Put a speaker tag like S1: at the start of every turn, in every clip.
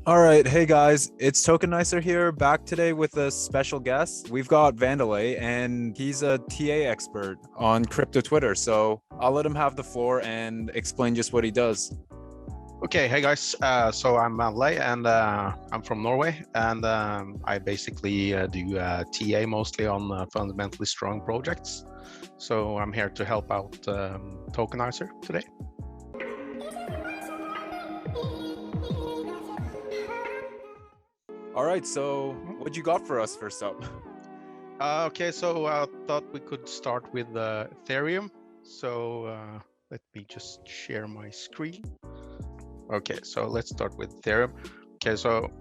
S1: All right, hey guys, it's Tokenicer here, back today with a special guest. We've got Vandelay, and he's a TA expert on crypto Twitter. So I'll let him have the floor and explain just what he does.
S2: Okay, hey guys. So I'm Vandelay, and I'm from Norway, and I basically do TA mostly on fundamentally strong projects. So I'm here to help out Tokenicer today.
S1: All right, so what you got for us first up?
S2: Okay, so I thought we could start with Ethereum. So let me just share my screen. Okay, so let's start with Ethereum. Okay, so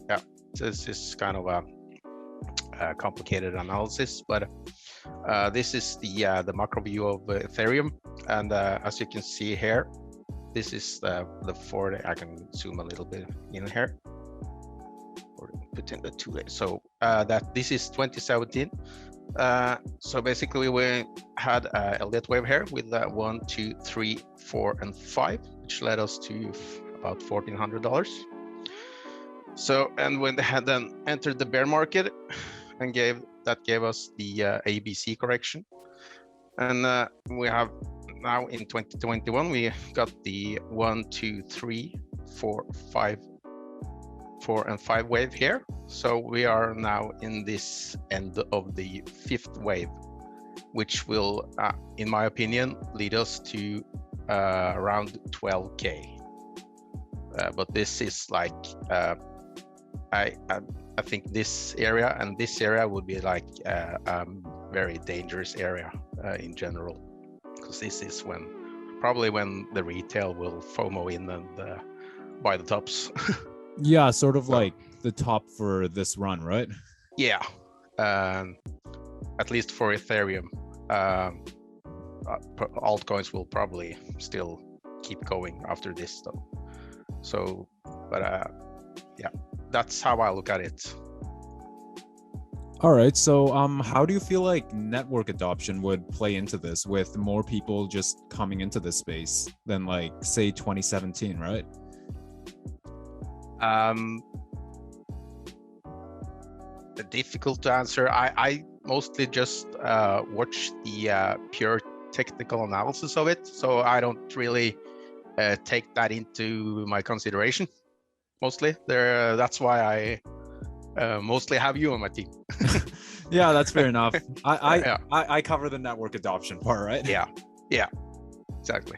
S2: yeah, this is kind of a complicated analysis, but this is the macro view of Ethereum, and as you can see here, this is the 4. I can zoom a little bit in here, or put in the 2 days. So that this is 2017. So basically, we had a Elliott wave here with 1, 2, 3, 4, and 5, which led us to about $1,400. So, and when they had then entered the bear market and gave us the ABC correction, and we have now in 2021 we got the 1, 2, 3, 4, 5, 4, and 5 wave here. So we are now in this end of the 5th wave, which will, in my opinion, lead us to around 12K. But this is like, I think this area and this area would be like a very dangerous area in general, because this is probably when the retail will FOMO in and buy the tops.
S1: Yeah, sort of like the top for this run, right?
S2: Yeah, at least for Ethereum. Altcoins will probably still keep going after this though. So, but yeah, that's how I look at it.
S1: All right, so how do you feel like network adoption would play into this, with more people just coming into this space than like say 2017, right?
S2: Difficult to answer. I mostly just watch the pure technical analysis of it, so I don't really take that into my consideration. Mostly, that's why I mostly have you on my team.
S1: Yeah, that's fair enough. I cover the network adoption part, right?
S2: Yeah, exactly.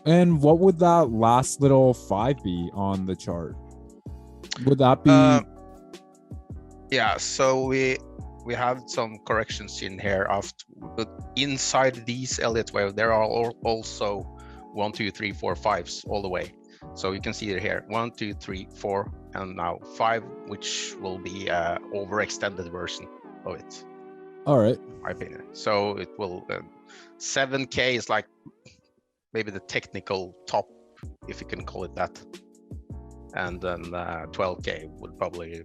S1: And what would that last little 5 be on the chart? Would that be?
S2: Yeah, so we had some corrections in here after, but inside these Elliott wave, there are also 1, 2, 3, 4, 5s all the way. So you can see it here, 1, 2, 3, 4, and now 5, which will be a overextended version of it.
S1: All right.
S2: In my opinion. So it will 7K is like maybe the technical top, if you can call it that, and then 12K would probably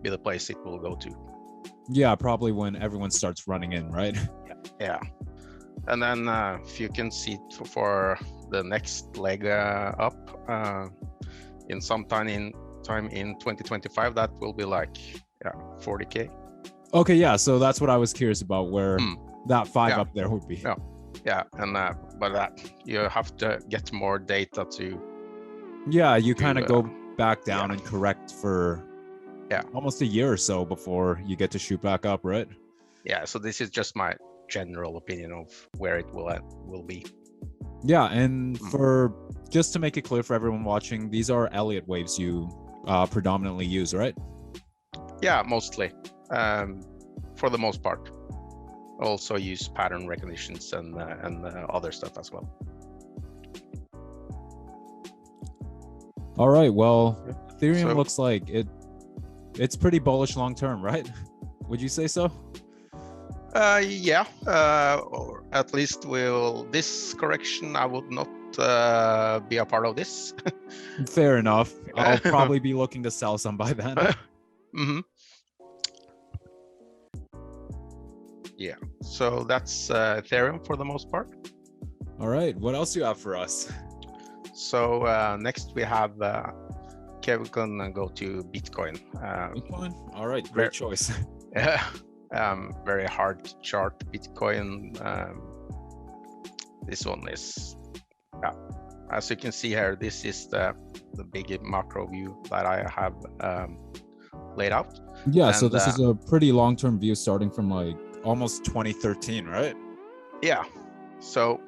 S2: be the place it will go to.
S1: Yeah, probably when everyone starts running in, right?
S2: Yeah. And then if you can see for the next leg up in some time in 2025, that will be like 40K.
S1: Okay, yeah. So that's what I was curious about, where that 5 up there would be.
S2: Yeah, and but that you have to get more data to.
S1: Yeah, you kind of go back down and correct for almost a year or so before you get to shoot back up, right?
S2: Yeah. So this is just my general opinion of where it will be.
S1: Yeah, and for just to make it clear for everyone watching, these are Elliott waves you predominantly use, right?
S2: Yeah, mostly. For the most part. Also use pattern recognitions and other stuff as well.
S1: All right. Well, Ethereum looks like it's pretty bullish long term, right? Would you say so?
S2: Yeah. Or at least this correction, I would not be a part of this.
S1: Fair enough. I'll probably be looking to sell some by then.
S2: Yeah, so that's Ethereum for the most part.
S1: All right, what else do you have for us?
S2: So next we have Okay, we're gonna go to Bitcoin.
S1: Bitcoin? All right, great choice.
S2: Very hard chart, Bitcoin. This one is, as you can see here, this is the big macro view that I have laid out.
S1: Yeah, so this is a pretty long-term view starting from like almost 2013, right?
S2: Yeah, so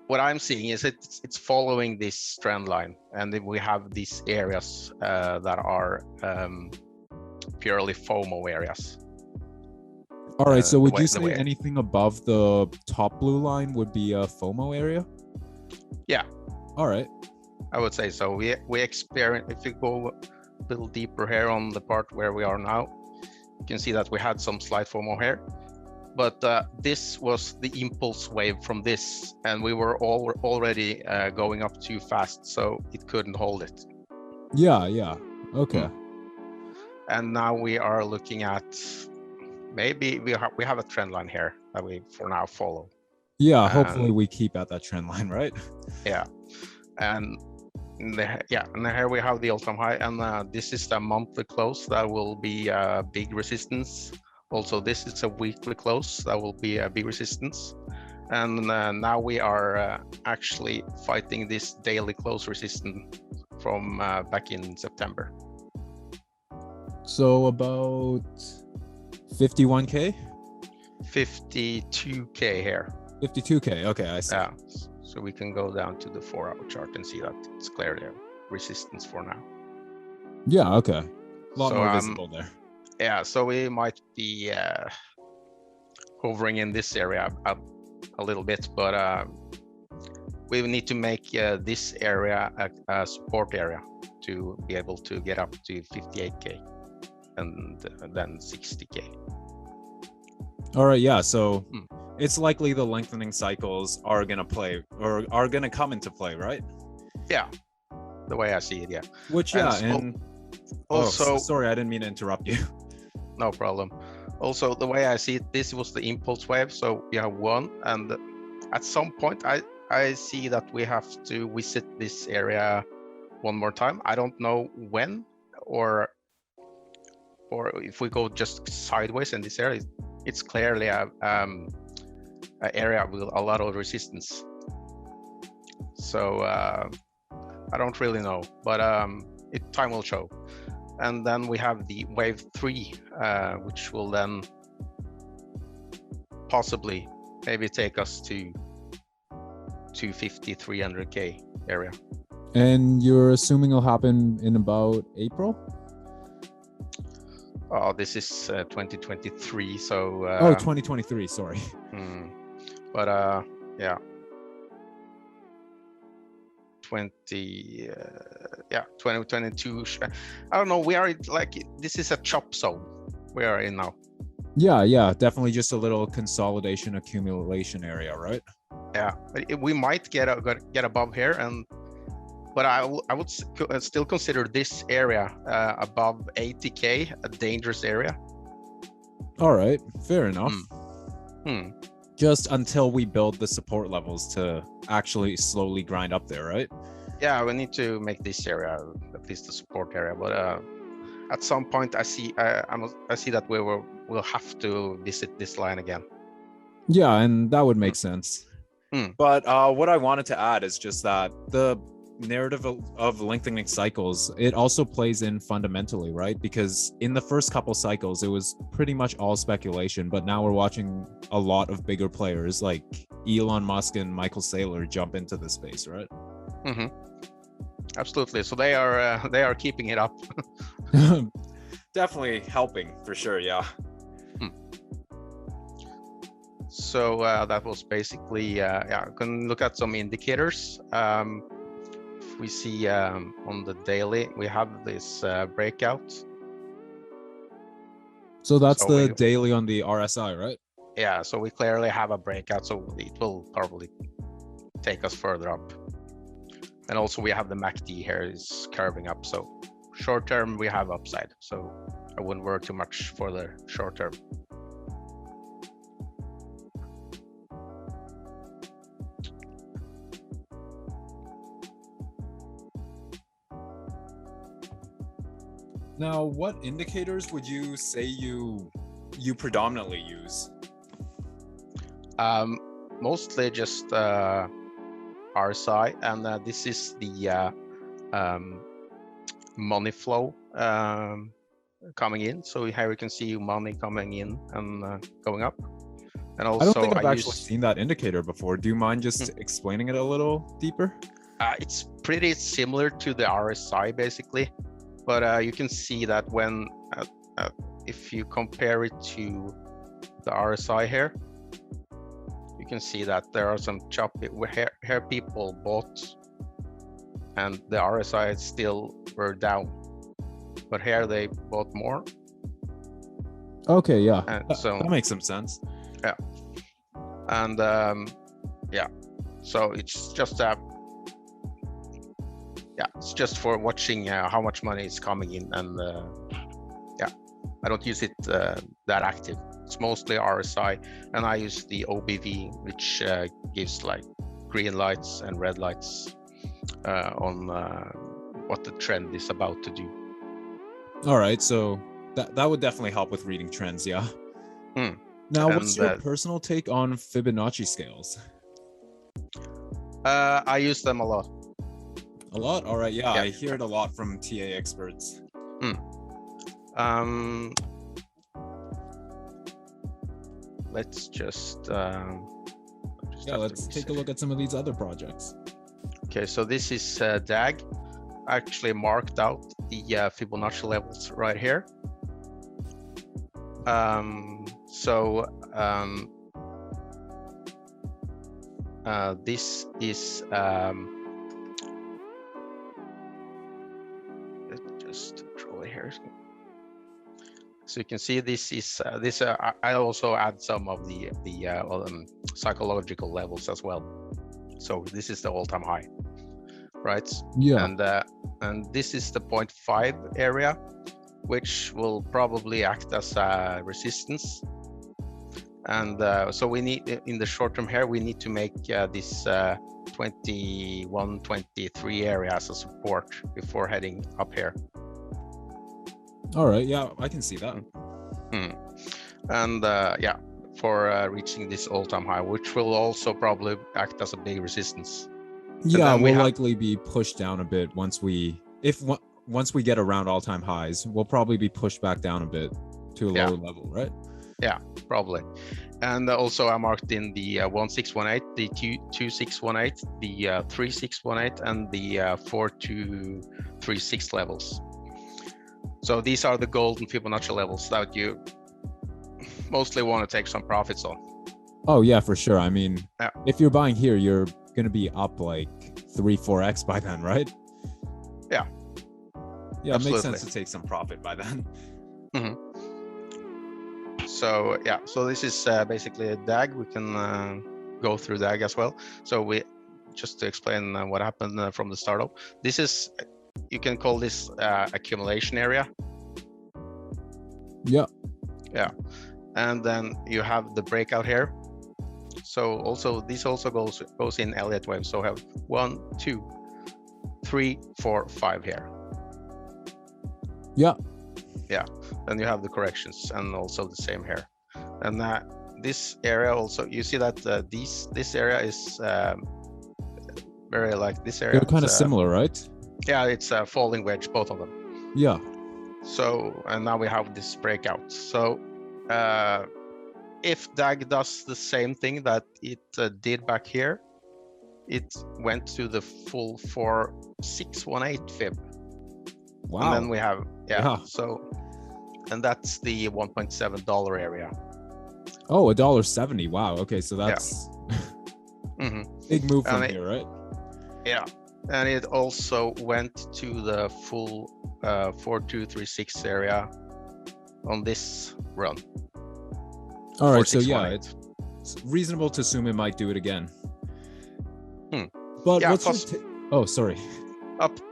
S2: what I'm seeing is it's following this trend line, and then we have these areas that are purely FOMO areas.
S1: All right, so would you say anything above the top blue line would be a FOMO area?
S2: Yeah.
S1: All right.
S2: I would say so. We experience, if you go a little deeper here on the part where we are now, you can see that we had some slight FOMO here, but this was the impulse wave from this, and we were already going up too fast, so it couldn't hold it.
S1: Yeah. Okay.
S2: And now we are looking at, maybe we have a trend line here that we for now follow.
S1: Yeah, hopefully we keep at that trend line, right?
S2: Yeah, and here we have the all-time high, and this is the monthly close that will be a big resistance. Also, this is a weekly close that will be a big resistance, and now we are actually fighting this daily close resistance from back in September.
S1: So about 51K?
S2: 52K here.
S1: 52K, okay, I see.
S2: Yeah, so we can go down to the 4-hour chart and see that it's clearly a resistance for now.
S1: Yeah, okay. A lot more visible there.
S2: Yeah, so we might be hovering in this area a little bit, but we need to make this area a support area to be able to get up to 58K and then 60K.
S1: All right, yeah, so it's likely the lengthening cycles are going to play, or are going to come into play, right?
S2: Yeah, the way I see it, yeah.
S1: Which, and also, sorry, I didn't mean to interrupt you.
S2: No problem. Also, the way I see it, this was the impulse wave, so we have one, and at some point I see that we have to visit this area one more time. I don't know when, or if we go just sideways in this area. It's clearly a area with a lot of resistance. So I don't really know, but time will show. And then we have the wave 3, which will then possibly maybe take us to 250, 300K area.
S1: And you're assuming it'll happen in about April?
S2: Oh, this is 2023, so...
S1: 2023, sorry.
S2: But yeah. 2022. I don't know. We are like, this is a chop zone we are in now.
S1: Yeah, definitely just a little consolidation accumulation area, right?
S2: Yeah, we might get above here, but I would still consider this area above 80K a dangerous area.
S1: All right, fair enough. Just until we build the support levels to actually slowly grind up there, right?
S2: Yeah, we need to make this area at least the support area, but at some point I see that we'll have to visit this line again.
S1: Yeah, and that would make sense. But what I wanted to add is just that the narrative of lengthening cycles, it also plays in fundamentally, right? Because in the first couple cycles, it was pretty much all speculation, but now we're watching a lot of bigger players like Elon Musk and Michael Saylor jump into the space, right?
S2: Absolutely. So they are keeping it up.
S1: Definitely helping for sure, yeah.
S2: So that was basically, we can look at some indicators. We see on the daily, we have this breakout.
S1: So that's the daily on the RSI, right?
S2: Yeah, so we clearly have a breakout, so it will probably take us further up. And also we have the MACD here is curving up, so short term we have upside, so I wouldn't worry too much for the short term.
S1: Now, what indicators would you say you predominantly use?
S2: Mostly just RSI, and this is the money flow coming in. So here we can see money coming in and going up. And also,
S1: I don't think I've actually seen that indicator before. Do you mind just explaining it a little deeper?
S2: It's pretty similar to the RSI basically, but you can see that when if you compare it to the RSI here, you can see that there are some choppy here people bought and the RSI still were down, but here they bought more.
S1: Okay, yeah,
S2: so
S1: that makes some sense.
S2: Yeah, and yeah, so it's just it's just for watching how much money is coming in, and yeah, I don't use it that active. It's mostly RSI, and I use the OBV, which gives like green lights and red lights on what the trend is about to do.
S1: All right, so that would definitely help with reading trends, yeah. Now, what's your personal take on Fibonacci scales?
S2: I use them a lot.
S1: A lot? All right, yeah, I hear it a lot from TA experts.
S2: Let's just
S1: let's take a look at some of these other projects.
S2: Okay, so this is DAG. I actually marked out the Fibonacci levels right here. This is let me just draw it here. So you can see this is I also add some of the psychological levels as well. So this is the all-time high, right?
S1: Yeah.
S2: And this is the 0.5 area, which will probably act as a resistance. And so we need, in the short term here, we need to make this 21, 23 area as a support before heading up here.
S1: All right, yeah, I can see that.
S2: And yeah, for reaching this all-time high, which will also probably act as a big resistance.
S1: Yeah, we'll likely be pushed down a bit once we get around all-time highs. We'll probably be pushed back down a bit to a lower level, right?
S2: Yeah, probably. And also I marked in the 1618, the 2618, the 3618, and the 4236 levels. So these are the golden Fibonacci levels that you mostly want to take some profits on.
S1: Oh yeah, for sure. I mean, if you're buying here, you're going to be up like 3-4x by then, right?
S2: Yeah.
S1: Yeah, it makes sense to take some profit by then.
S2: So yeah, so this is basically a DAG. We can go through DAG as well. So we just to explain what happened from the startup. This is, you can call this accumulation area.
S1: Yeah.
S2: Yeah, and then you have the breakout here. So also this also goes in Elliott wave. So have 1, 2, 3, 4, 5 here.
S1: Yeah.
S2: Yeah, then you have the corrections and also the same here. And this area also, you see that this area is very like this area.
S1: They're kind of similar, right?
S2: Yeah, it's a falling wedge, both of them.
S1: Yeah.
S2: So, and now we have this breakout. So if DAG does the same thing that it did back here, it went to the full 4618 fib.
S1: Wow.
S2: And then we have, so, and that's the $1.7 area.
S1: Oh, $1.70. Wow. Okay, so that's big move from here, right?
S2: Yeah, and it also went to the full 4236 area on this run.
S1: All right, so yeah, it's reasonable to assume it might do it again. But what's your oh, sorry.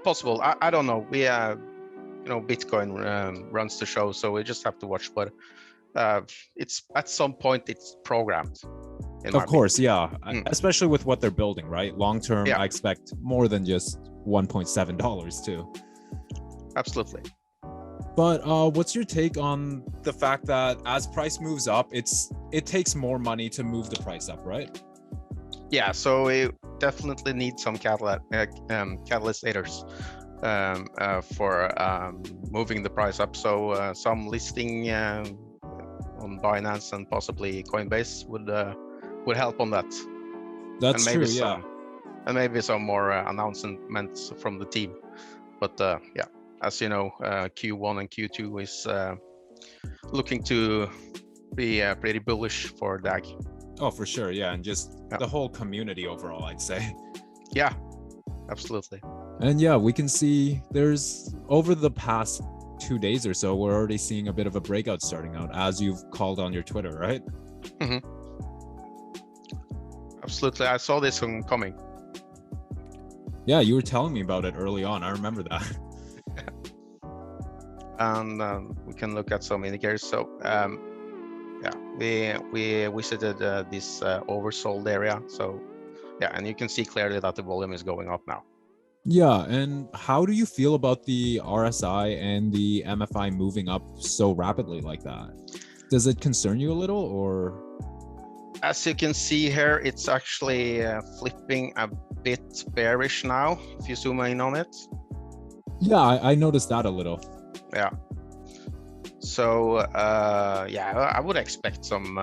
S2: Possible. I don't know. We Bitcoin runs the show, so we just have to watch. But it's at some point it's programmed.
S1: Of course, yeah. Especially with what they're building, right? Long term, I expect more than just $1.7 too.
S2: Absolutely.
S1: But what's your take on the fact that as price moves up, it takes more money to move the price up, right?
S2: Yeah, so we definitely need some catalysts for moving the price up. So some listing on Binance and possibly Coinbase would help on that.
S1: That's
S2: and maybe
S1: true, yeah.
S2: Maybe some more announcements from the team. But yeah, as you know, Q1 and Q2 is looking to be pretty bullish for DAG.
S1: Oh, for sure, yeah, and just the whole community overall, I'd say.
S2: Yeah, absolutely.
S1: And yeah, we can see there's over the past 2 days or so, we're already seeing a bit of a breakout starting out, as you've called on your Twitter, right?
S2: Mm-hmm. Absolutely, I saw this one coming.
S1: Yeah, you were telling me about it early on. I remember that.
S2: And we can look at some indicators. So yeah, we visited this oversold area. So yeah, and you can see clearly that the volume is going up now.
S1: Yeah, and how do you feel about the RSI and the MFI moving up so rapidly like that? Does it concern you a little, or?
S2: As you can see here, it's actually flipping a bit bearish now, if you zoom in on it.
S1: Yeah, I noticed that a little.
S2: Yeah. So yeah, I would expect some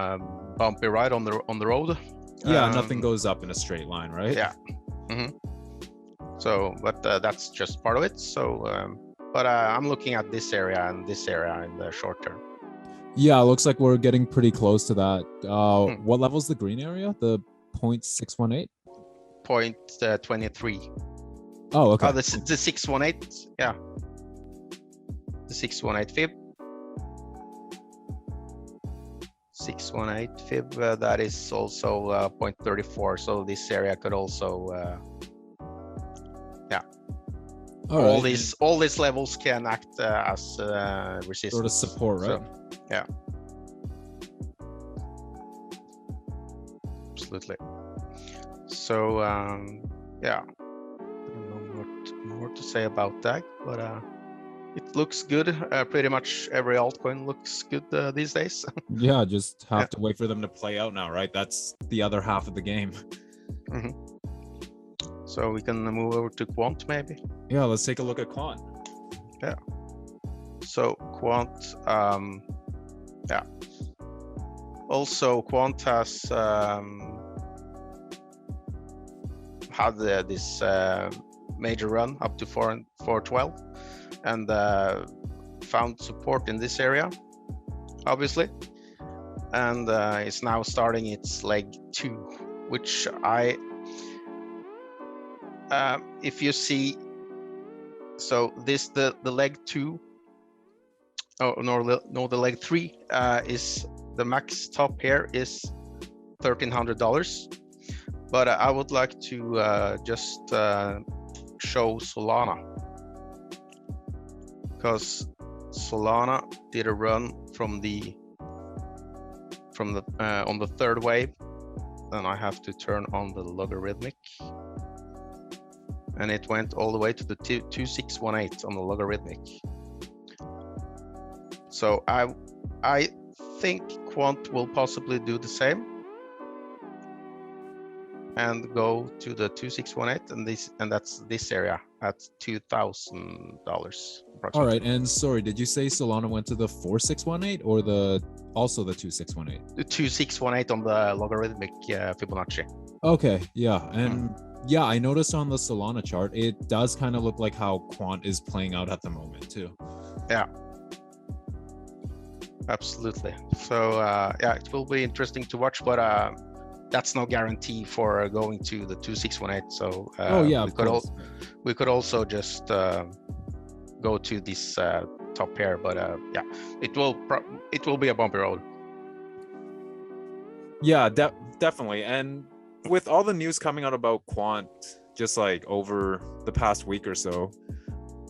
S2: bumpy ride on the road.
S1: Yeah, nothing goes up in a straight line, right?
S2: Yeah. Mm-hmm. So, but that's just part of it. So, but I'm looking at this area and this area in the short term.
S1: Yeah, it looks like we're getting pretty close to that. What level's the green area? The 0.618?
S2: 0.23.
S1: Oh, okay.
S2: Oh, the 618. Yeah. The 618 fib. 618 fib. That is also 0.34. So this area could also. Yeah. All these levels can act as resistance.
S1: Sort of support, right?
S2: So, yeah. Absolutely. So yeah, I don't know what more to say about that, but it looks good. Pretty much every altcoin looks good these days.
S1: Yeah, just have to wait for them to play out now, right? That's the other half of the game.
S2: Mm-hmm. So we can move over to Quant maybe.
S1: Yeah, let's take a look at Quant.
S2: Yeah. So Quant, yeah. Also, Quant has had this major run up to 412 and found support in this area, obviously, and it's now starting its leg 2, which if you see, so this the leg 2, oh no, the leg 3 is the max top here is $1,300, but I would like to just show Solana, because Solana did a run from the on the third wave. Then I have to turn on the logarithmic, and it went all the way to the 2618 on the logarithmic. So I think Quant will possibly do the same and go to the 2618 and that's this area at $2,000 approximately.
S1: All right, and sorry, did you say Solana went to the 4618 or also the 2618?
S2: The 2618 on the logarithmic Fibonacci.
S1: Okay, yeah, and yeah, I noticed on the Solana chart, it does kind of look like how Quant is playing out at the moment too.
S2: Yeah. Absolutely. So yeah, it will be interesting to watch, but that's no guarantee for going to the 2618. So
S1: oh yeah,
S2: we could also just go to this top pair, but yeah, it will be a bumpy road.
S1: Yeah, definitely. And with all the news coming out about Quant, just like over the past week or so,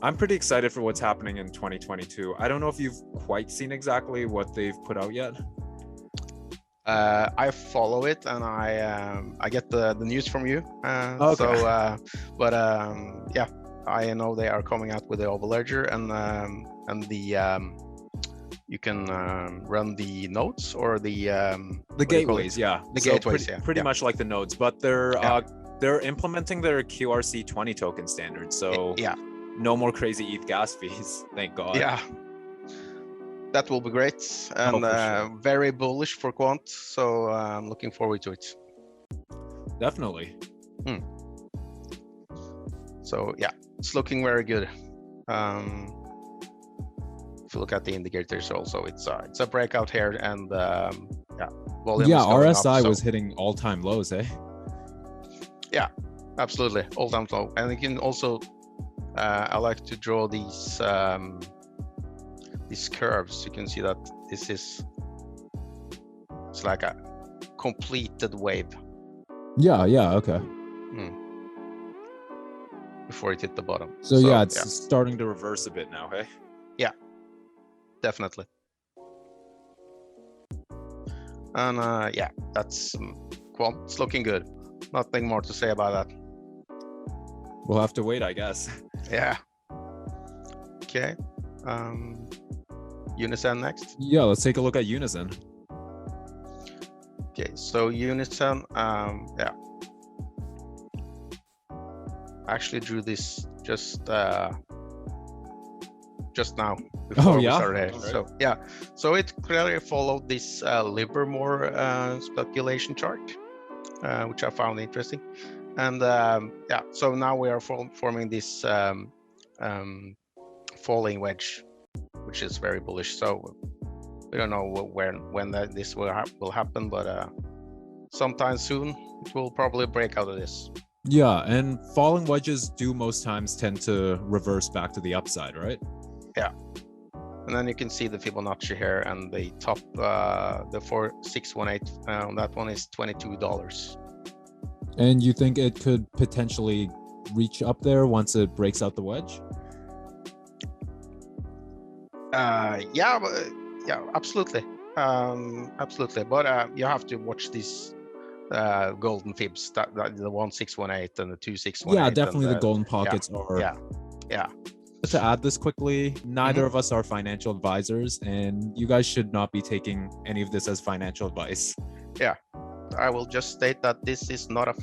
S1: I'm pretty excited for what's happening in 2022. I don't know if you've quite seen exactly what they've put out yet.
S2: I follow it, and I get the news from you.
S1: Okay.
S2: So, but yeah, I know they are coming out with the overledger and the you can run the nodes or the
S1: gateways, yeah.
S2: The
S1: so
S2: gateways,
S1: pretty much like the nodes, but they're implementing their QRC20 token standard, so
S2: yeah,
S1: no more crazy ETH gas fees, thank God.
S2: Yeah, that will be great, and
S1: sure.
S2: very bullish for Quant, so I'm looking forward to it.
S1: Definitely.
S2: So yeah, it's looking very good. If you look at the indicators also, it's a breakout here, and volume is going
S1: RSI
S2: up,
S1: was hitting all-time lows, eh?
S2: Yeah, absolutely, all-time low. And you can also I like to draw these curves. You can see that it's like a completed wave.
S1: Yeah, okay.
S2: Before it hit the bottom.
S1: So yeah, it's starting to reverse a bit now, hey?
S2: Yeah, definitely. And yeah, that's Quant. It's looking good. Nothing more to say about that.
S1: We'll have to wait, I guess.
S2: Yeah. Okay. Unison next.
S1: Yeah, let's take a look at Unison.
S2: Okay, so Unison, yeah. I actually drew this just now before we started here. Right. So yeah, so it clearly followed this Livermore speculation chart, which I found interesting. And yeah, so now we are forming this falling wedge, which is very bullish. So we don't know when this will happen, but sometime soon it will probably break out of this.
S1: Yeah, and falling wedges do most times tend to reverse back to the upside, right?
S2: Yeah. And then you can see the Fibonacci here, and the top, the 4618 on that one is $22.
S1: And you think it could potentially reach up there once it breaks out the wedge?
S2: Yeah, absolutely, absolutely. But you have to watch these golden fibs, the 1618 and the 2618.
S1: Yeah, definitely the golden pockets are.
S2: Yeah.
S1: To add this quickly, neither of us are financial advisors, and you guys should not be taking any of this as financial advice.
S2: Yeah, I will just state that this is not a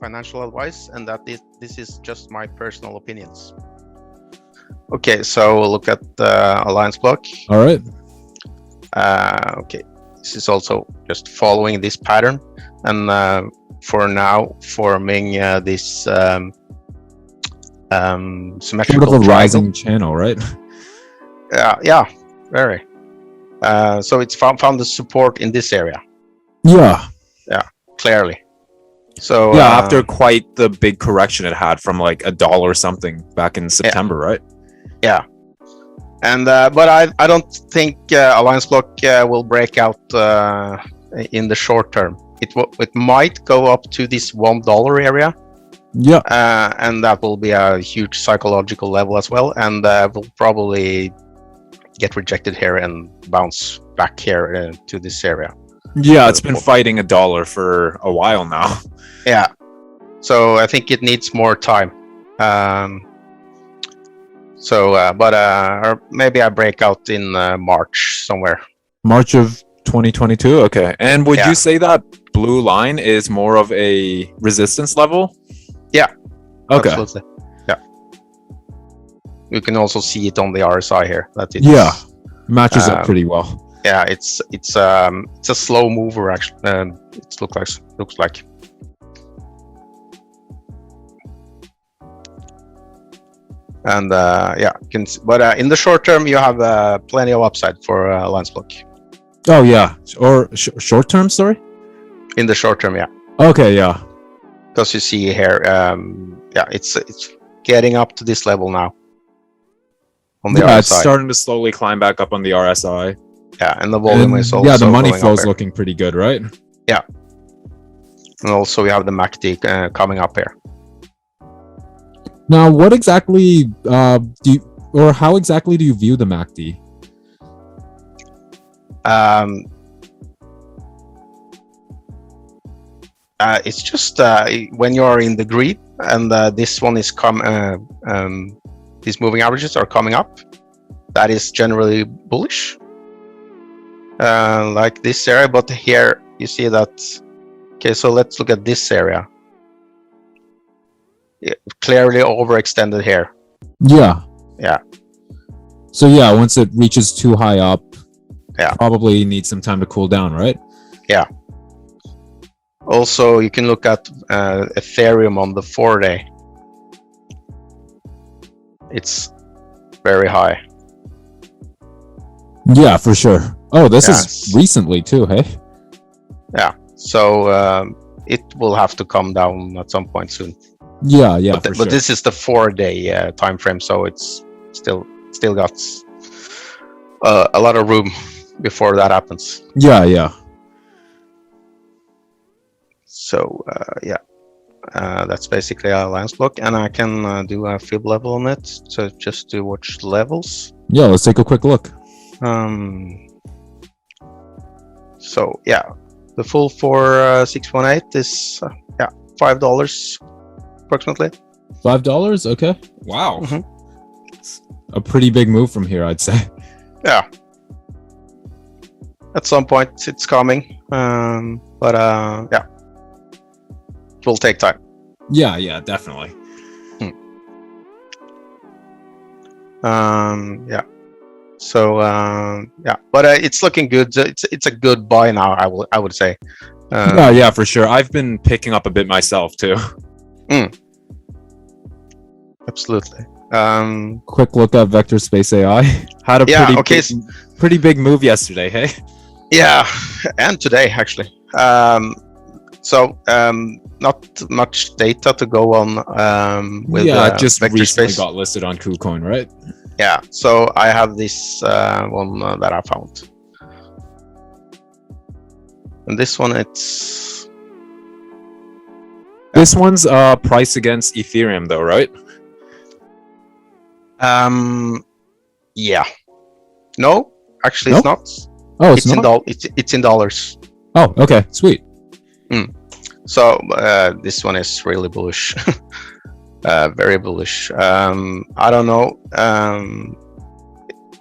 S2: financial advice, and that this is just my personal opinions. Okay, so we'll look at the Alliance block.
S1: All right.
S2: Okay, this is also just following this pattern, and for now forming this symmetrical
S1: sort of a rising
S2: triangle.
S1: channel, right?
S2: Yeah, very. So it's found the support in this area.
S1: Yeah,
S2: clearly. So
S1: yeah, after quite the big correction it had from like $1 something back in September, right?
S2: Yeah. And but I don't think Alliance block will break out in the short term. It might go up to this $1 area.
S1: Yeah.
S2: And that will be a huge psychological level as well, and will probably get rejected here and bounce back here to this area.
S1: Yeah, it's been fighting $1 for a while now.
S2: Yeah, so I think it needs more time. Or maybe I break out in March somewhere.
S1: March of 2022. Okay, and would you say that blue line is more of a resistance level?
S2: Yeah.
S1: Okay.
S2: Absolutely. Yeah. You can also see it on the RSI here. That it's,
S1: matches up pretty well.
S2: Yeah, it's a slow mover actually. It looks like. And yeah, but in the short term you have plenty of upside for Alliance block.
S1: Oh yeah, or short term, sorry.
S2: In the short term, yeah.
S1: Okay, yeah.
S2: Because you see here, yeah, it's getting up to this level now. On the RSI. It's
S1: starting to slowly climb back up on the RSI.
S2: Yeah, and the volume is also
S1: the money flow is looking pretty good, right?
S2: Yeah. And also we have the MACD coming up here.
S1: Now, what exactly how exactly do you view the MACD?
S2: It's just when you are in the grid and this one is these moving averages are coming up. That is generally bullish, like this area. But here you see that. Okay, so let's look at this area. Clearly overextended here.
S3: Yeah.
S2: Yeah.
S3: So yeah, once it reaches too high up,
S2: yeah,
S3: probably needs some time to cool down, right?
S2: Yeah. Also, you can look at Ethereum on the 4-day. It's very high.
S3: Yeah, for sure. Oh, this is recently too, hey?
S2: Yeah. So it will have to come down at some point soon.
S3: Yeah,
S2: but this is the 4-day time frame, so it's still got a lot of room before that happens.
S3: Yeah.
S2: So that's basically a Alliance block, and I can do a fib level on it. So just to watch levels.
S3: Yeah, let's take a quick look.
S2: So yeah, the full for 618 is $5 approximately.
S3: $5? Okay. Wow. A pretty big move from here, I'd say.
S2: Yeah. At some point it's coming. But yeah. It will take time.
S3: Yeah, definitely.
S2: Yeah. So yeah, but it's looking good. It's a good buy now, I would say.
S1: Yeah, for sure. I've been picking up a bit myself too.
S2: Absolutely.
S3: Quick look at Vector Space AI. Had a pretty big move yesterday, hey?
S2: Yeah, and today actually. So not much data to go on with
S1: just
S2: Vector
S1: recently
S2: Space.
S1: got listed on KuCoin, right?
S2: Yeah, so I have this one that I found. And this one,
S1: this one's price against Ethereum though, right?
S2: Yeah. No, actually it's not.
S3: Oh,
S2: it's not? It's in dollars.
S3: Oh, okay, sweet.
S2: So this one is really bullish. Very bullish. I don't know.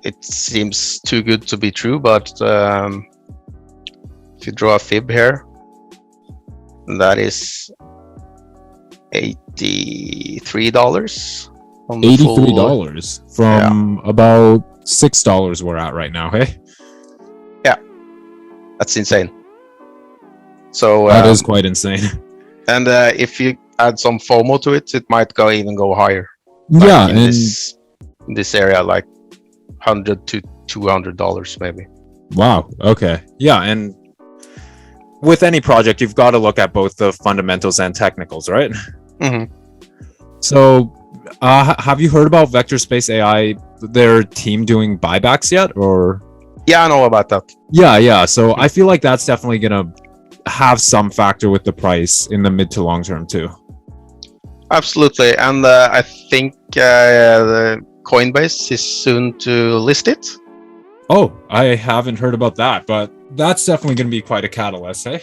S2: It seems too good to be true, but if you draw a fib here, that is $83 on the
S3: $83 from about $6 we're at right now, hey?
S2: Yeah, that's insane. So
S1: that is quite insane.
S2: And if you add some FOMO to it, it might even go higher.
S3: Yeah,
S2: like in this area, like $100 to $200 maybe.
S1: Wow. Okay. Yeah, and with any project, you've got to look at both the fundamentals and technicals, right?
S3: So, have you heard about Vector Space AI? Their team doing buybacks yet, or?
S2: Yeah, I know about that.
S3: Yeah. So I feel like that's definitely gonna have some factor with the price in the mid to long term too.
S2: Absolutely, and I think the Coinbase is soon to list it.
S3: Oh, I haven't heard about that, but that's definitely going to be quite a catalyst, eh?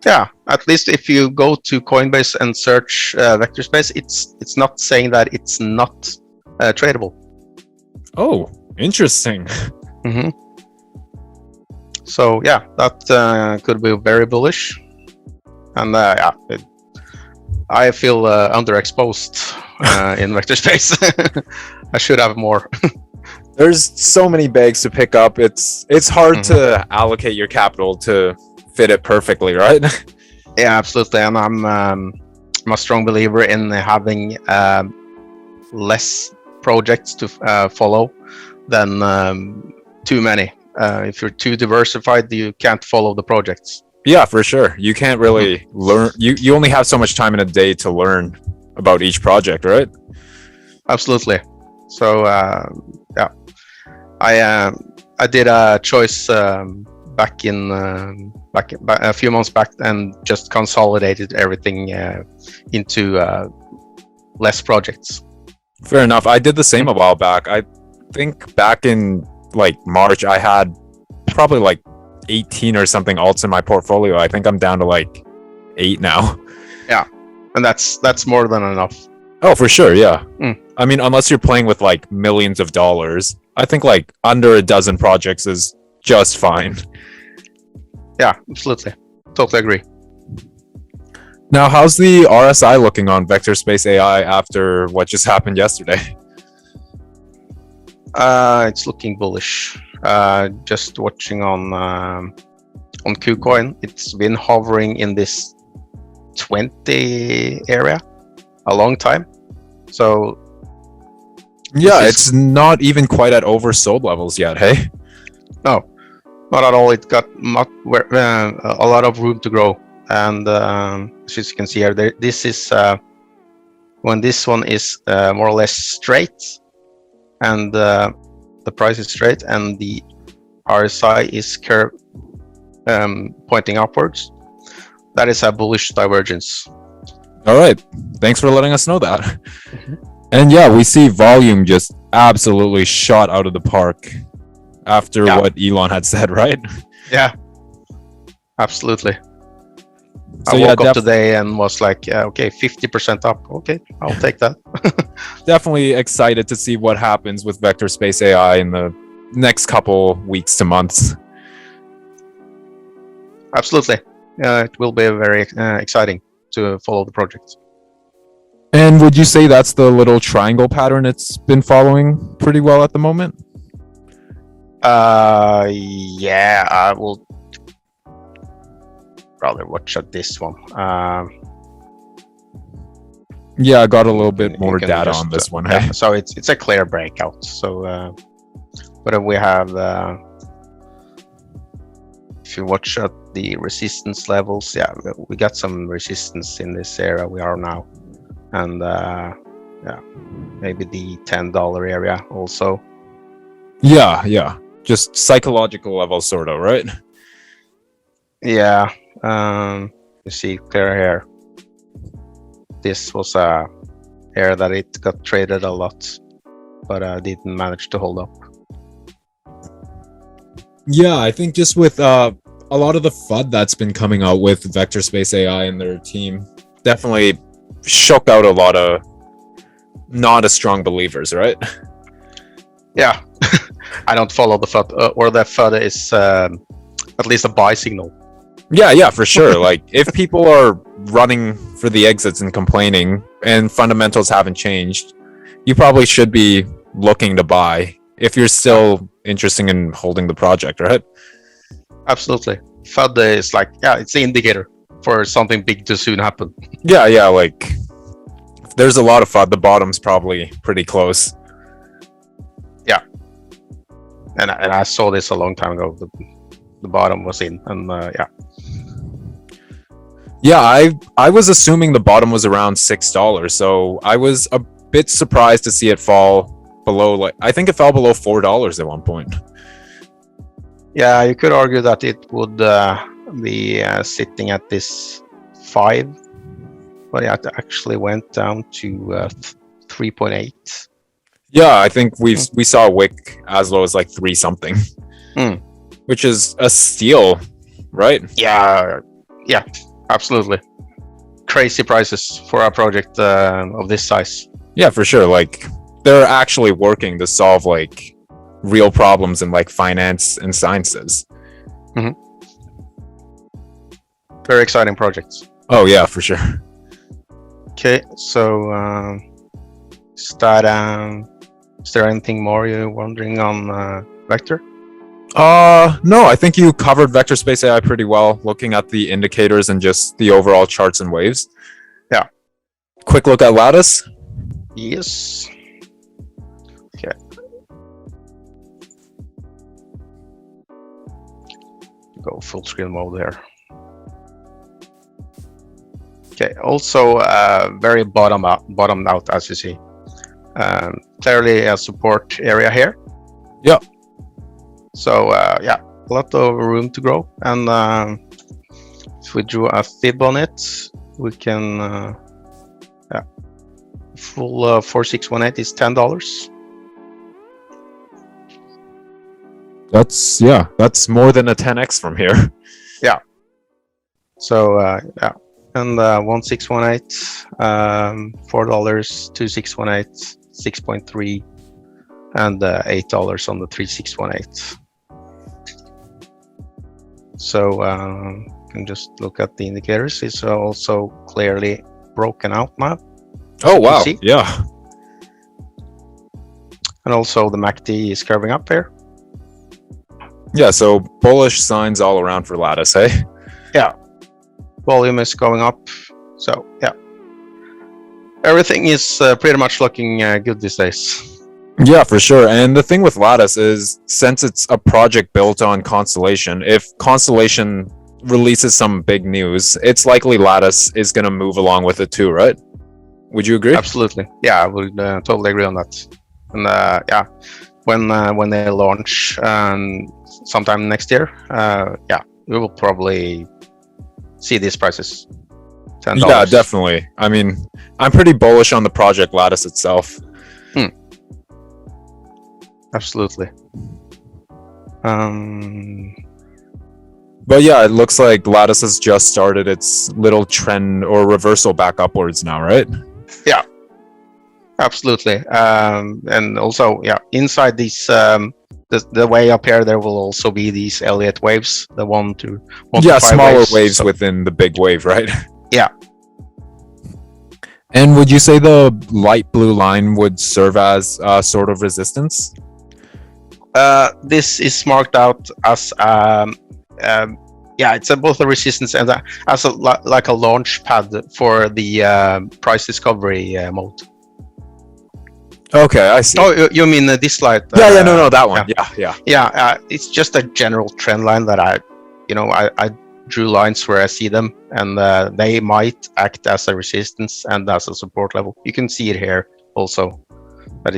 S2: Yeah, at least if you go to Coinbase and search Vector Space, it's not saying that it's not tradable.
S3: Oh, interesting.
S2: So yeah, that could be very bullish, and I feel underexposed in Vector Space. I should have more.
S1: There's so many bags to pick up. It's hard to allocate your capital to fit it perfectly, right?
S2: Yeah, absolutely. And I'm a strong believer in having less projects to follow than too many. If you're too diversified, you can't follow the projects.
S1: Yeah, for sure. You can't really learn. You only have so much time in a day to learn about each project, right?
S2: Absolutely. So yeah, I did a choice back a few months back and just consolidated everything into less projects.
S1: Fair enough. I did the same a while back. I think back in like March, I had probably like 18 or something alts in my portfolio. I think I'm down to like 8 now.
S2: Yeah. and that's more than enough.
S1: Oh, for sure, yeah.
S2: Mm.
S1: I mean, unless you're playing with like millions of dollars, I think like under a dozen projects is just fine.
S2: Yeah, absolutely, totally agree.
S1: Now, how's the RSI looking on Vector Space AI after what just happened yesterday?
S2: It's looking bullish. Just watching on KuCoin, it's been hovering in this 20 area a long time. So
S1: Yeah, it's not even quite at oversold levels yet, hey?
S2: no, not at all. It got a lot of room to grow, and as you can see here, this is when this one is more or less straight, and the price is straight, and the RSI is curve pointing upwards. That is a bullish divergence.
S1: All right. Thanks for letting us know that. And yeah, we see volume just absolutely shot out of the park after what Elon had said, right?
S2: Yeah, absolutely.
S1: So
S2: I woke up today and was like, okay, 50% up. Okay, I'll take that.
S1: Definitely excited to see what happens with Vector Space AI in the next couple weeks to months.
S2: Absolutely. It will be very exciting to follow the project.
S1: And would you say that's the little triangle pattern it's been following pretty well at the moment?
S2: Yeah, I will rather watch at this one.
S1: Yeah, I got a little bit more data on this one.
S2: Yeah, so it's a clear breakout. So, but we have, if you watch at the resistance levels, yeah, we got some resistance in this area we are now, and yeah, maybe the $10 area also.
S1: Yeah, just psychological level, sort of, right?
S2: Yeah, you see clear here. This was a area that it got traded a lot, but didn't manage to hold up.
S1: Yeah, I think just with a lot of the FUD that's been coming out with Vector Space AI and their team, definitely shook out a lot of not as strong believers, right?
S2: Yeah, I don't follow the FUD, or the FUD is at least a buy signal.
S1: Yeah, for sure. Like, if people are running for the exits and complaining and fundamentals haven't changed, you probably should be looking to buy if you're still interested in holding the project, right?
S2: Absolutely. FUD is like, yeah, it's the indicator for something big to soon happen.
S1: Yeah, like, if there's a lot of FUD, the bottom's probably pretty close.
S2: Yeah. And I saw this a long time ago. The bottom was in, and yeah.
S1: Yeah, I was assuming the bottom was around $6, so I was a bit surprised to see it fall below, like, I think it fell below $4 at one point.
S2: Yeah, you could argue that it would be sitting at this 5, but it actually went down to 3.8.
S1: Yeah, I think we saw a wick as low as like 3 something, which is a steal, right?
S2: Yeah, absolutely. Crazy prices for a project of this size.
S1: Yeah, for sure. Like, they're actually working to solve like real problems in like finance and sciences.
S2: Very exciting projects.
S1: Oh yeah, for sure.
S2: Okay, so is there anything more you're wondering on Vector?
S1: No, I think you covered Vector Space AI pretty well, looking at the indicators and just the overall charts and waves.
S2: Yeah.
S1: Quick look at Lattice.
S2: Yes. Okay. Go full screen mode there. Okay. Also, very bottomed out, as you see. Clearly a support area here.
S1: Yeah.
S2: So yeah, a lot of room to grow, and if we drew a fib on it, we can full 4618 is $10.
S1: That's more than a 10x from here.
S2: Yeah. So yeah, and 1618, $4, 2618, 6.3, and $8 on the 3618. So you can just look at the indicators. It's also clearly broken out now.
S3: Oh wow!
S2: see?
S3: Yeah.
S2: And also the MACD is curving up here.
S3: Yeah. So bullish signs all around for Lattice, hey?
S2: Yeah. Volume is going up. So yeah, everything is pretty much looking good these days.
S3: Yeah, for sure. And the thing with Lattice is, since it's a project built on Constellation, if Constellation releases some big news, it's likely Lattice is going to move along with it too, right? Would you agree?
S2: Absolutely. Yeah, I would totally agree on that. And yeah, when they launch sometime next year, yeah, we will probably see these prices. $10.
S3: Yeah, definitely. I mean, I'm pretty bullish on the project Lattice itself.
S2: Absolutely.
S3: But yeah, it looks like Lattice has just started its little trend or reversal back upwards now, right?
S2: Yeah, absolutely. And also, yeah, inside these, the way up here, there will also be these Elliott waves, the 1 to 5
S3: smaller waves within the big wave, right?
S2: Yeah.
S3: And would you say the light blue line would serve as a sort of resistance?
S2: This is marked out as yeah, it's both a resistance and as like a launch pad for the price discovery mode.
S3: Okay, I see.
S2: Oh, you mean this slide?
S3: No, that one.
S2: Yeah. It's just a general trend line that I drew lines where I see them, and they might act as a resistance and as a support level. You can see it here also, but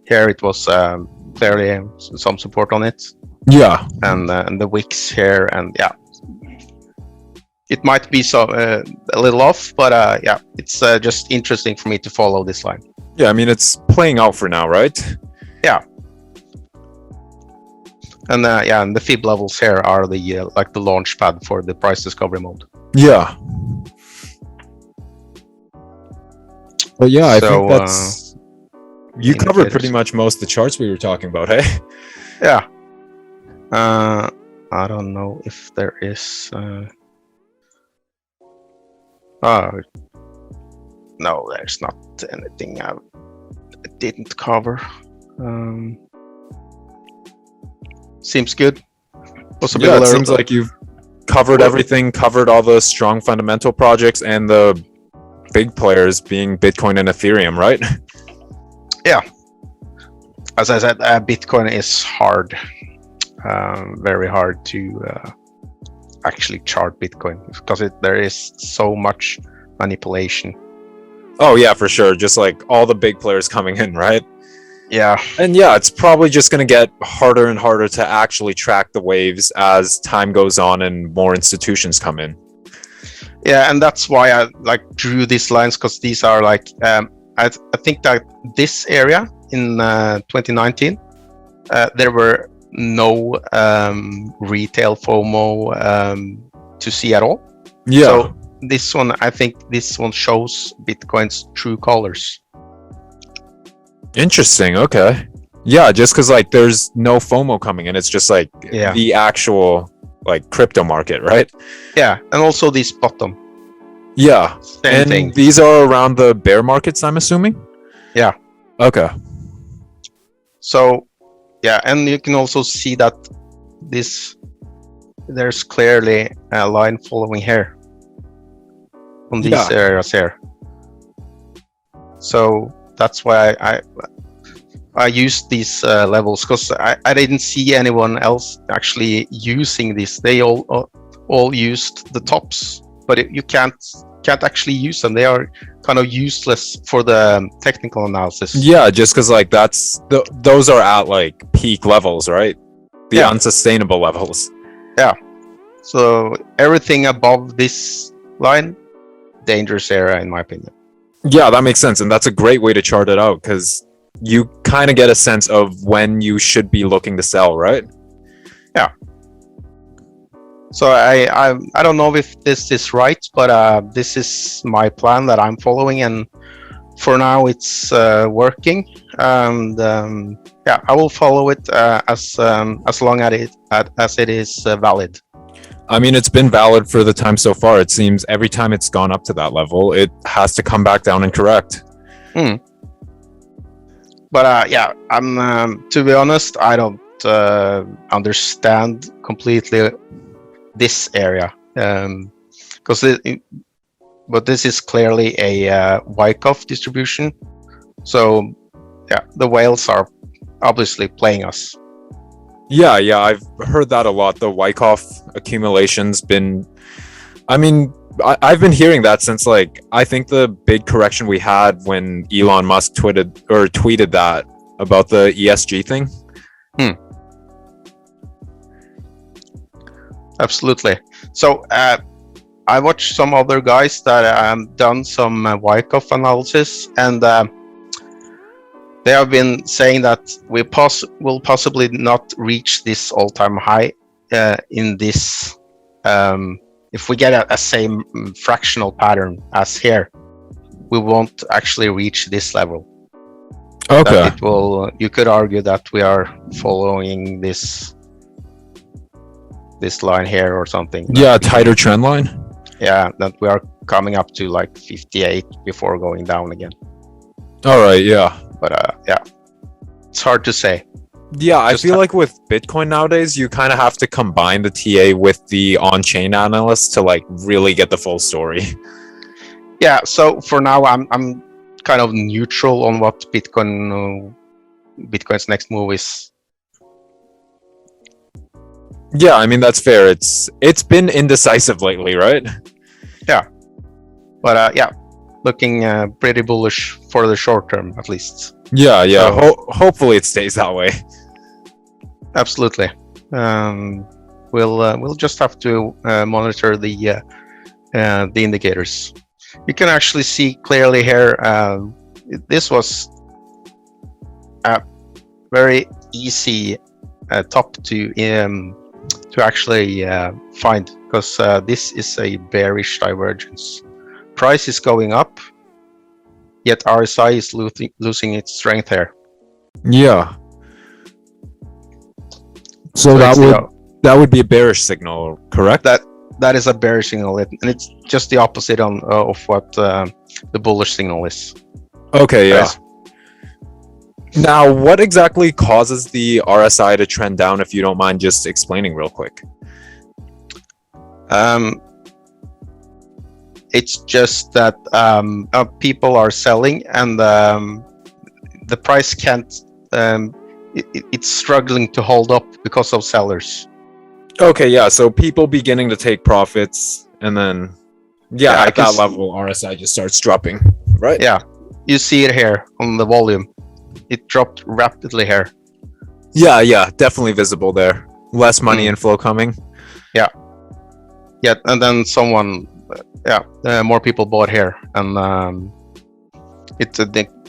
S2: here it was clearly some support on it.
S3: Yeah,
S2: and the wicks here, and yeah, it might be a little off, but yeah, it's just interesting for me to follow this line.
S3: Yeah, I mean, it's playing out for now, right?
S2: Yeah. And yeah, and the fib levels here are the like the launch pad for the price discovery mode.
S3: Yeah. But yeah, I think that's you covered pretty much most of the charts we were talking about, hey?
S2: Yeah. I don't know if there is. No, there's not anything I didn't cover. Seems good.
S3: Yeah, it seems like you've covered everything, covered all the strong fundamental projects and the big players being Bitcoin and Ethereum, right?
S2: Yeah. As I said, Bitcoin is hard. Very hard to actually chart Bitcoin because there is so much manipulation.
S3: Oh yeah, for sure. Just like all the big players coming in, right?
S2: Yeah.
S3: And yeah, it's probably just going to get harder and harder to actually track the waves as time goes on and more institutions come in.
S2: Yeah, and that's why I drew these lines, because these are I think that this area in 2019 there were no retail FOMO to see at all.
S3: Yeah.
S2: So this one, I think this one shows Bitcoin's true colors.
S3: Interesting. Okay. Yeah, just because there's no FOMO coming in, it's just the actual crypto market, right?
S2: Yeah, and also this bottom.
S3: Yeah.
S2: Same thing.
S3: These are around the bear markets, I'm assuming?
S2: Yeah.
S3: Okay.
S2: So yeah, and you can also see that there's clearly a line following here on these areas here. So that's why I used these levels, because I didn't see anyone else actually using this. They all used the tops, but you can't actually use them. They are kind of useless for the technical analysis.
S3: Yeah, just because those are at peak levels, right? The unsustainable levels.
S2: Yeah. So everything above this line, dangerous area in my opinion.
S3: Yeah, that makes sense, and that's a great way to chart it out, because you kind of get a sense of when you should be looking to sell, right?
S2: Yeah. So I don't know if this is right, but this is my plan that I'm following, and for now it's working. And yeah, I will follow it as long as it is valid.
S3: I mean, it's been valid for the time so far. It seems every time it's gone up to that level, it has to come back down and correct.
S2: But yeah, I'm to be honest, I don't understand completely this area, because but this is clearly a Wyckoff distribution. So yeah, the whales are obviously playing us.
S3: Yeah, I've heard that a lot. The Wyckoff accumulation's been, I mean, I've been hearing that since, like, I think the big correction we had when Elon Musk tweeted that about the ESG thing.
S2: Absolutely. So I watched some other guys that done some Wyckoff analysis, and they have been saying that we will possibly not reach this all-time high in this if we get a same fractional pattern as here, we won't actually reach this level.
S3: Okay.
S2: That it will. You could argue that we are following this line here or something.
S3: Yeah, tighter trend line.
S2: Yeah, that we are coming up to like 58 before going down again.
S3: All right, yeah.
S2: But yeah, it's hard to say.
S3: Yeah, I feel like with Bitcoin nowadays, you kind of have to combine the TA with the on-chain analyst to like really get the full story.
S2: Yeah, so for now, I'm kind of neutral on what Bitcoin's next move is.
S3: Yeah, I mean that's fair. It's been indecisive lately, right?
S2: Yeah, but yeah, looking pretty bullish for the short term at least.
S3: Yeah. So, hopefully it stays that way.
S2: Absolutely. We'll just have to monitor the indicators. You can actually see clearly here. This was a very easy top to actually find, because this is a bearish divergence. Price is going up, yet RSI is losing its strength here.
S3: Yeah. So that would be a bearish signal, correct?
S2: That is a bearish signal, and it's just the opposite of what the bullish signal is.
S3: Okay, yeah. Now, what exactly causes the RSI to trend down, if you don't mind just explaining real quick?
S2: It's just that people are selling, and the price can't. It's struggling to hold up because of sellers.
S3: Okay, yeah. So people beginning to take profits, and then at that level, RSI just starts dropping, right?
S2: Yeah, you see it here on the volume. It dropped rapidly here.
S3: Yeah, definitely visible there. Less money inflow coming.
S2: Yeah, and then more people bought here, and it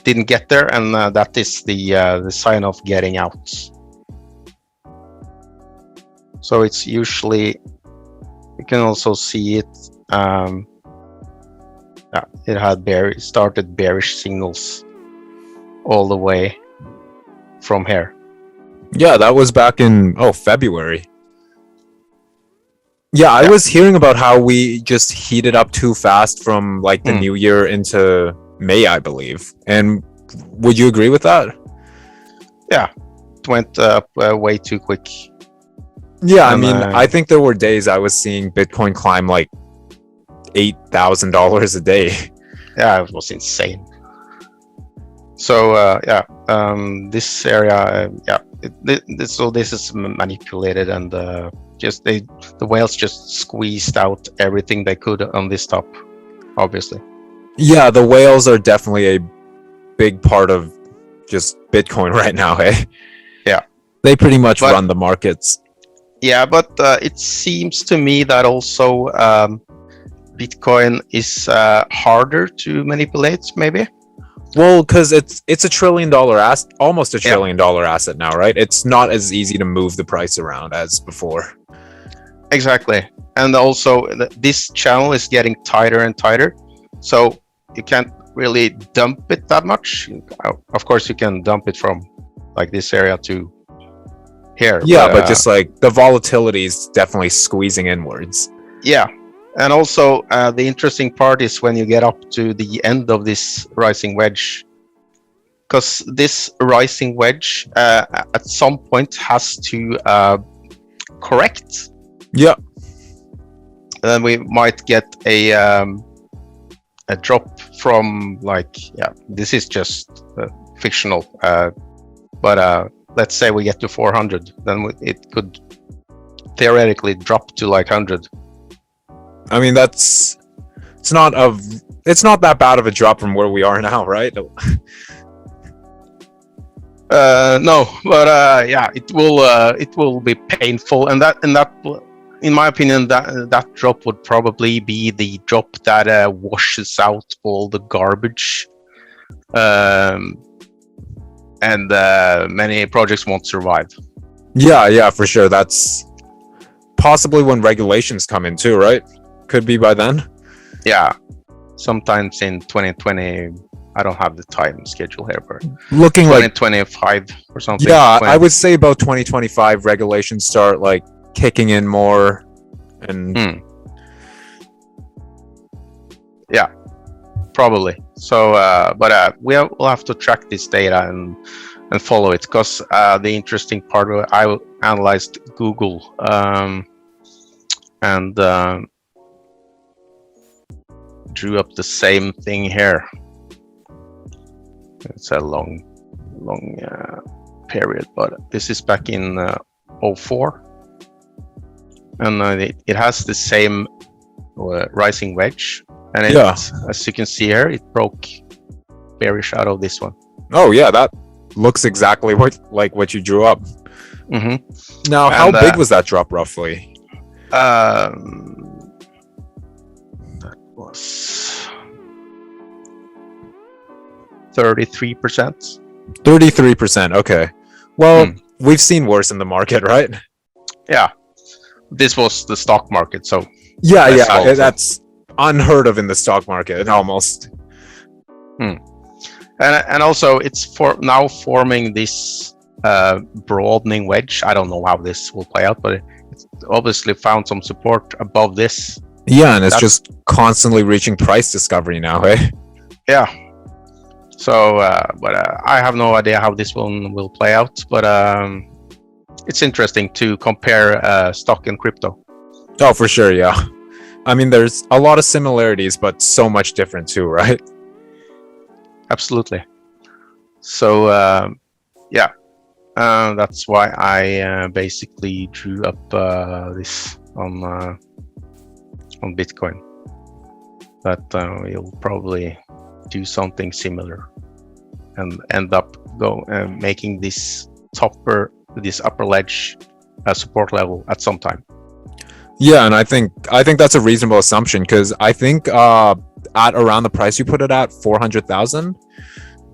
S2: didn't get there, and that is the sign of getting out. So it's usually, you can also see it. It had started bearish signals all the way from here. Yeah,
S3: that was back in February. Yeah, I was hearing about how we just heated up too fast from like the new year into May, I believe. And would you agree with that?
S2: Yeah, it went up way too quick.
S3: Yeah, I mean, I think there were days I was seeing Bitcoin climb like $8,000 a day.
S2: Yeah, it was insane. So this area, this is manipulated, and the whales just squeezed out everything they could on this top, obviously. Yeah, the whales are definitely a big part of just Bitcoin right now, eh? Yeah. They pretty much run the markets. Yeah, but it seems to me that also Bitcoin is harder to manipulate, maybe. Well, because it's $1 trillion asset, almost $1 trillion asset now, right? It's not as easy to move the price around as before. Exactly. And also this channel is getting tighter and tighter, so you can't really dump it that much. Of course you can dump it from like this area to here.
S3: Yeah, but just like the volatility is definitely squeezing inwards.
S2: Yeah. And also the interesting part is when you get up to the end of this rising wedge, because this rising wedge at some point has to correct.
S3: Yeah.
S2: Then we might get a drop from like, yeah, this is just fictional, but let's say we get to 400, then it could theoretically drop to like 100.
S3: I mean, it's not that bad of a drop from where we are now, right?
S2: No, but yeah, it will be painful, and that in my opinion, that drop would probably be the drop that washes out all the garbage, and many projects won't survive.
S3: Yeah, for sure. That's possibly when regulations come in too, right? Could be by then.
S2: Yeah, sometimes in 2020. I don't have the time schedule here, but
S3: looking
S2: 2025 or something.
S3: Yeah, I would say about 2025 regulations start like kicking in more, and
S2: yeah, probably. So, but we'll have to track this data and follow it, because the interesting part, I analyzed Google and drew up the same thing here. It's a long period, but this is back in 04, and it has the same rising wedge, and as you can see here, it broke bearish out of this one.
S3: Oh yeah, that looks exactly what you drew up.
S2: Mm-hmm.
S3: Now, how big was that drop roughly?
S2: That was 33%.
S3: 33%. Okay. Well, we've seen worse in the market, right?
S2: Yeah. This was the stock market, so
S3: yeah, that's unheard of in the stock market almost.
S2: And also it's now forming this broadening wedge. I don't know how this will play out, but it's obviously found some support above this.
S3: Yeah, and it's just constantly reaching price discovery now, hey?
S2: Yeah. So, but I have no idea how this one will play out, but it's interesting to compare stock and crypto.
S3: Oh, for sure, yeah. I mean, there's a lot of similarities, but so much different too, right?
S2: Absolutely. So, yeah, that's why I basically drew up this on Bitcoin. But we'll probably do something similar and end up making this upper ledge a support level at some time.
S3: Yeah, and I think that's a reasonable assumption, because I think at around the price you put it at, 400,000,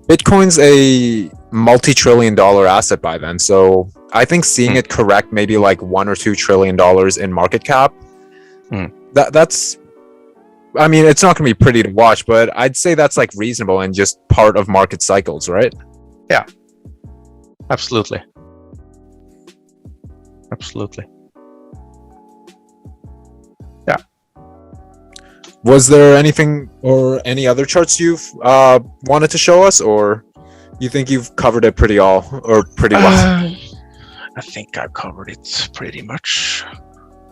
S3: Bitcoin's a multi-trillion-dollar asset by then. So I think seeing it correct maybe like $1 or $2 trillion in market cap, that's, I mean, it's not going to be pretty to watch, but I'd say that's like reasonable and just part of market cycles, right?
S2: Yeah, absolutely. Absolutely. Yeah.
S3: Was there anything or any other charts you've wanted to show us, or you think you've covered it pretty well?
S2: I think I covered it pretty much.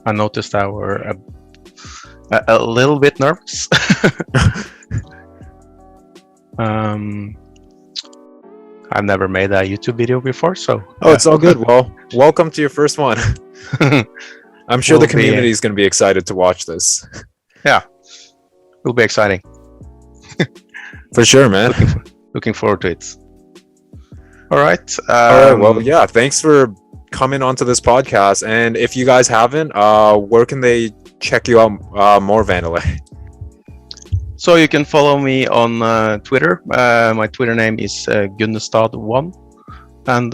S2: I noticed I were a little bit nervous. I've never made a YouTube video before, so
S3: it's all good. Well, welcome to your first one. I'm sure the community is going to be excited to watch this.
S2: Yeah, it'll be exciting.
S3: For sure, man.
S2: Looking forward to it. All right.
S3: All right. Well, yeah. Thanks for coming onto this podcast. And if you guys haven't, where can they check you out more, Vandelay?
S2: So you can follow me on Twitter. My Twitter name is Gunnestad1, and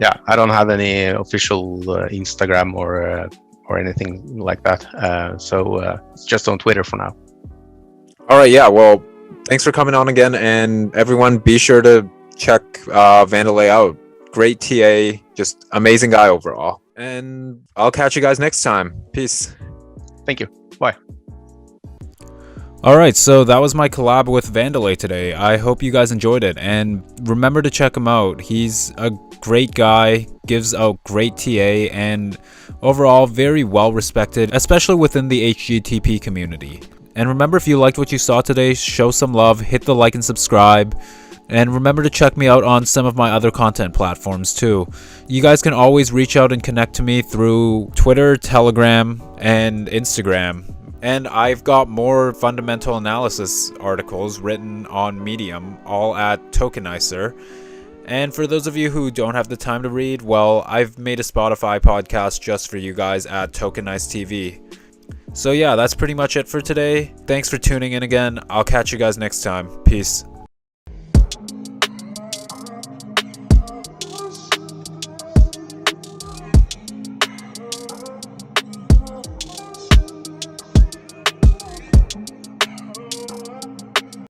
S2: yeah, I don't have any official Instagram or or anything like that. It's just on Twitter for now.
S3: All right, yeah. Well, thanks for coming on again, and everyone, be sure to check Vandelay out. Great TA, just amazing guy overall. And I'll catch you guys next time. Peace.
S2: Thank you. Bye.
S1: Alright, so that was my collab with Vandelay today. I hope you guys enjoyed it, and remember to check him out. He's a great guy, gives out great TA, and overall very well respected, especially within the HGTP community. And remember, if you liked what you saw today, show some love, hit the like and subscribe. And remember to check me out on some of my other content platforms too. You guys can always reach out and connect to me through Twitter, Telegram, and Instagram. And I've got more fundamental analysis articles written on Medium, all at Tokenicer. And for those of you who don't have the time to read, well, I've made a Spotify podcast just for you guys at Tokenice TV. So yeah, that's pretty much it for today. Thanks for tuning in again. I'll catch you guys next time. Peace.